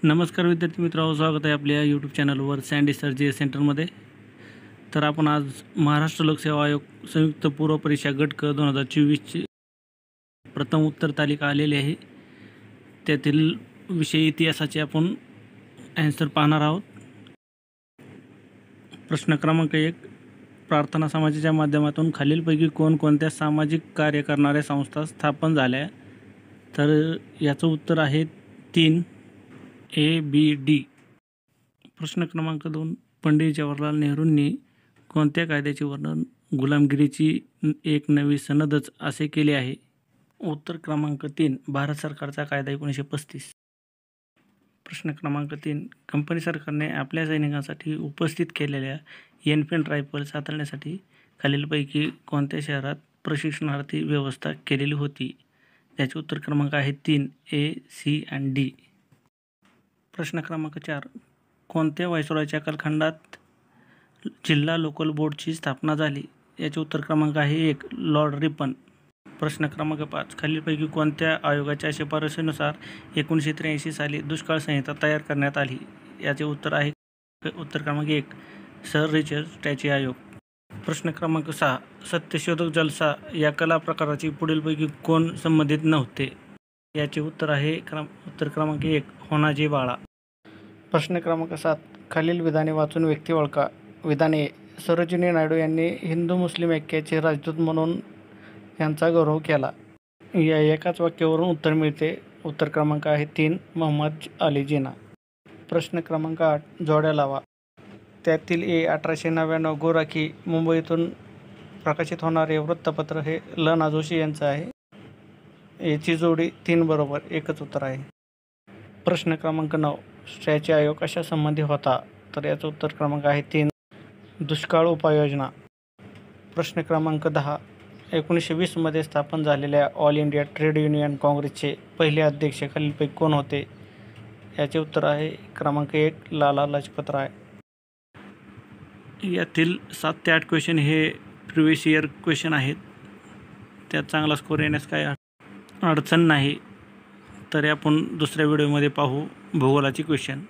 नमस्कार विद्यार्थी मित्रांनो, स्वागत आहे आपल्या यूट्यूब चॅनलवर सँडी सर जी एस सेंटरमध्ये. तर आपण आज महाराष्ट्र लोकसेवा आयोग संयुक्त पूर्व परीक्षा गट क 2024ची प्रथम उत्तर तालिका आलेली आहे. त्यातील विषय इतिहासाचे आपण ॲन्सर पाहणार आहोत. प्रश्न क्रमांक 1, प्रार्थना समाजाच्या माध्यमातून खालीलपैकी कोणकोणत्या सामाजिक कार्य करणाऱ्या संस्था स्थापन झाल्या? तर याचं उत्तर आहे 3 ABD. प्रश्न क्रमांक 2, पंडित जवाहरलाल नेहरूंनी कोणत्या कायद्याचे वर्णन गुलामगिरीची एक नवी सनदच असे केले आहे? उत्तर क्रमांक 3, भारत सरकारचा कायदा 1935. प्रश्न क्रमांक 3, कंपनी सरकारने आपल्या सैनिकांसाठी उपस्थित केलेल्या एनफिल्ड रायफल्स हाताळण्यासाठी खालीलपैकी कोणत्या शहरात प्रशिक्षणार्थी व्यवस्था केलेली होती? याचे उत्तर क्रमांक आहे 3 A, C आणि D. प्रश्न क्रमांक 4, कोणत्या व्हायसरॉयच्या कालखंडात जिल्हा लोकल बोर्डची स्थापना झाली? याचे उत्तर क्रमांक आहे 1 लॉर्ड रिपन. प्रश्न क्रमांक 5, खालीलपैकी कोणत्या आयोगाच्या शिफारसीनुसार 1983 साली दुष्काळ संहिता तयार करण्यात आली? याचे उत्तर आहे उत्तर क्रमांक 1 सर रिचर्ड स्टॅची आयोग. प्रश्न क्रमांक 6, सत्यशोधक जलसा या कला प्रकाराची पुढीलपैकी कोण संबंधित नव्हते? याचे उत्तर आहे उत्तर क्रमांक 1 होनाजी बाळा. प्रश्न क्रमांक 7, खालील विधाने वाचून व्यक्ती ओळखा. विधाने: सरोजिनी नायडू यांनी हिंदू मुस्लिम ऐक्याचे राजदूत म्हणून यांचा गौरव केला. या एकाच वाक्यावरून उत्तर मिळते. उत्तर क्रमांक आहे 3 मोहम्मद अली जिना. प्रश्न क्रमांक 8, जोड्या लावा. त्यातील A 1899 गोराखी मुंबईतून प्रकाशित होणारे वृत्तपत्र हे ल ना जोशी यांचं आहे. याची जोडी 3 बरोबर, एकच उत्तर आहे. प्रश्न क्रमांक 9, स्टॅची आयोग कशासंबंधी होता? तर याचं उत्तर क्रमांक आहे 3 दुष्काळ उपाययोजना. प्रश्न क्रमांक 10, 1920 मध्ये स्थापन झालेल्या ऑल इंडिया ट्रेड युनियन काँग्रेसचे पहिले अध्यक्ष खालीलपैकी कोण होते? याचे उत्तर आहे क्रमांक 1 लाला लजपत राय. यातील 7 ते 8 क्वेश्चन हे प्रिव्हियस इयर क्वेश्चन आहेत. त्यात चांगला स्कोर येण्यास काही अडचण नाही. तरी आपण दुसऱ्या व्हिडिओमध्ये पाहू भूगोलाची क्वेश्चन.